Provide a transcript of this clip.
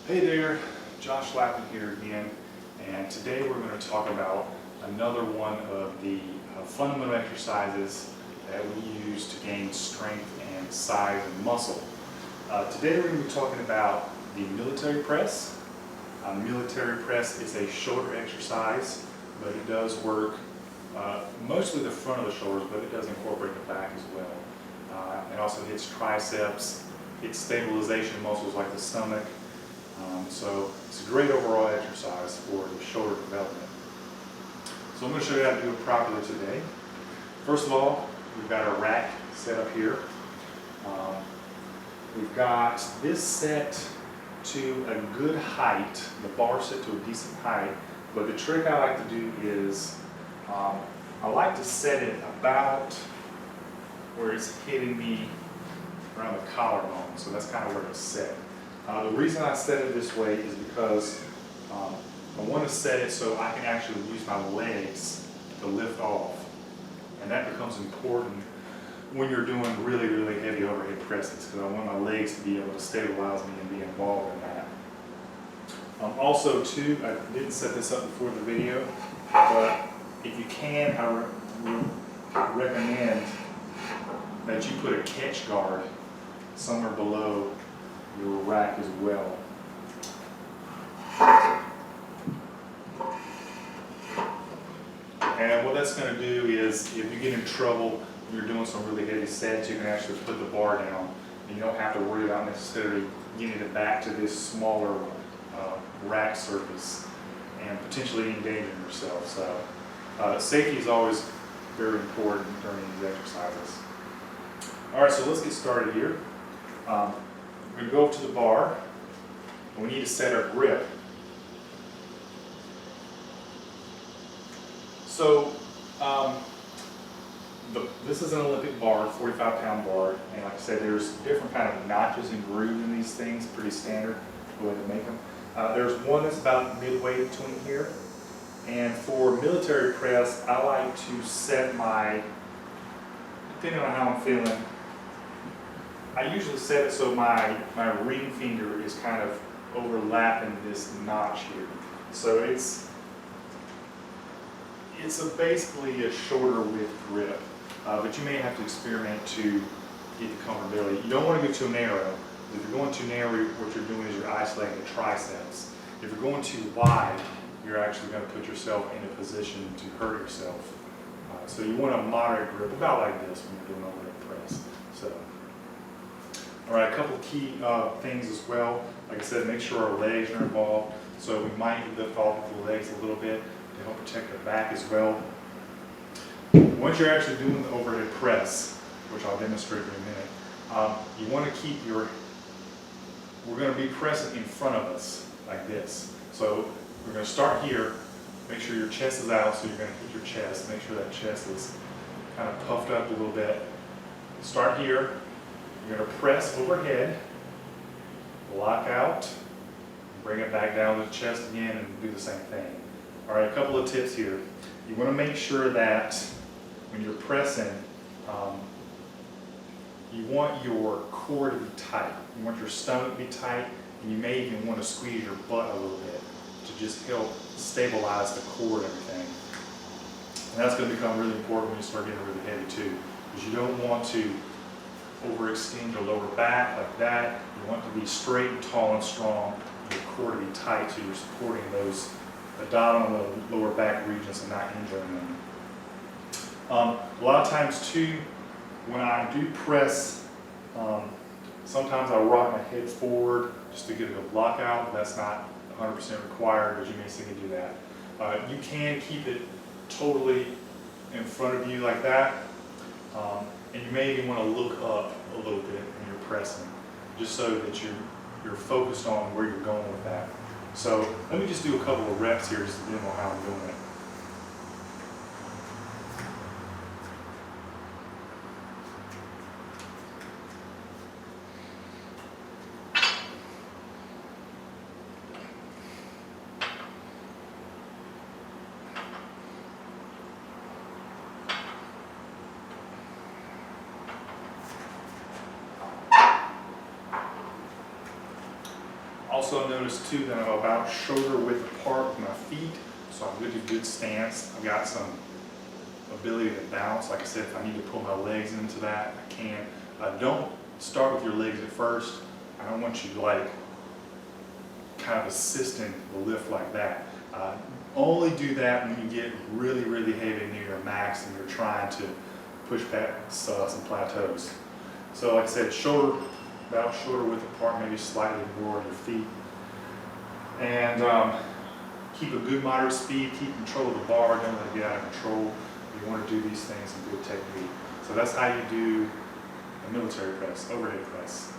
Hey there, Josh Lappin here again, and today we're going to talk about another one of the fundamental exercises that we use to gain strength and size and muscle. Today we're going to be talking about the military press. Military press is a shoulder exercise, but it does work mostly the front of the shoulders, but it does incorporate the back as well. It also hits triceps, hits stabilization muscles like the stomach. So it's a great overall exercise for the shoulder development. So I'm going to show you how to do it properly today. First of all, we've got our rack set up here. We've got this set to a good height, the bar set to a decent height, but the trick I like to do is I like to set it about where it's hitting me around the collarbone, so that's kind of where it's set. The reason I set it this way is because I want to set it so I can actually use my legs to lift off. And that becomes important when you're doing really, really heavy overhead presses, because I want my legs to be able to stabilize me and be involved in that. Also too, I didn't set this up before the video, but if you can, I recommend that you put a catch guard somewhere below your rack as well. And what that's going to do is, if you get in trouble, you're doing some really heavy sets, you can actually put the bar down. And you don't have to worry about necessarily getting it back to this smaller rack surface and potentially endangering yourself. So safety is always very important during these exercises. All right, so let's get started here. We're going to go up to the bar, and we need to set our grip. So, this is an Olympic bar, 45-pound bar, and like I said, there's different kind of notches and grooves in these things, pretty standard the way to make them. There's one that's about midway between here, and for military press, I like to set my, depending on how I'm feeling, I usually set it so my ring finger is kind of overlapping this notch here. So it's basically a shorter width grip, but you may have to experiment to get the comfortability. You don't want to go too narrow. If you're going too narrow, what you're doing is you're isolating the triceps. If you're going too wide, you're actually going to put yourself in a position to hurt yourself. So you want a moderate grip, about like this when you're doing overhead press. So. All right, a couple of key things as well. Like I said, make sure our legs are involved. So we might lift off the legs a little bit to help protect the back as well. Once you're actually doing the overhead press, which I'll demonstrate in a minute, you want to keep we're going to be pressing in front of us like this. So we're going to start here. Make sure your chest is out, so you're going to hit your chest. Make sure that chest is kind of puffed up a little bit. Start here. You're going to press overhead, lock out, bring it back down to the chest again, and do the same thing. All right, a couple of tips here. You want to make sure that when you're pressing, you want your core to be tight. You want your stomach to be tight, and you may even want to squeeze your butt a little bit to just help stabilize the core and everything. And that's going to become really important when you start getting really heavy too, because you don't want to overextend your lower back like that. You want to be straight and tall and strong, and your core to be tight, so you're supporting those abdominal and lower back regions and not injuring them. A lot of times too, when I do press, sometimes I rock my head forward just to get a good block out. That's not 100% required, but you may see me do that. You can keep it totally in front of you like that. And you may even want to look up a little bit when you're pressing, just so that you're focused on where you're going with that. So let me just do a couple of reps here just to demo how I'm doing it. Also notice too that I'm about shoulder width apart with my feet, so I'm in a good stance. I've got some ability to bounce. Like I said, if I need to pull my legs into that, I can. Don't start with your legs at first. I don't want you to like kind of assisting the lift like that. Only do that when you get really, really heavy near your max and you're trying to push back some plateaus. So like I said, about shoulder width apart, maybe slightly more on your feet. And keep a good moderate speed, keep control of the bar, don't let it get out of control. You want to do these things in good technique. So that's how you do a military press, overhead press.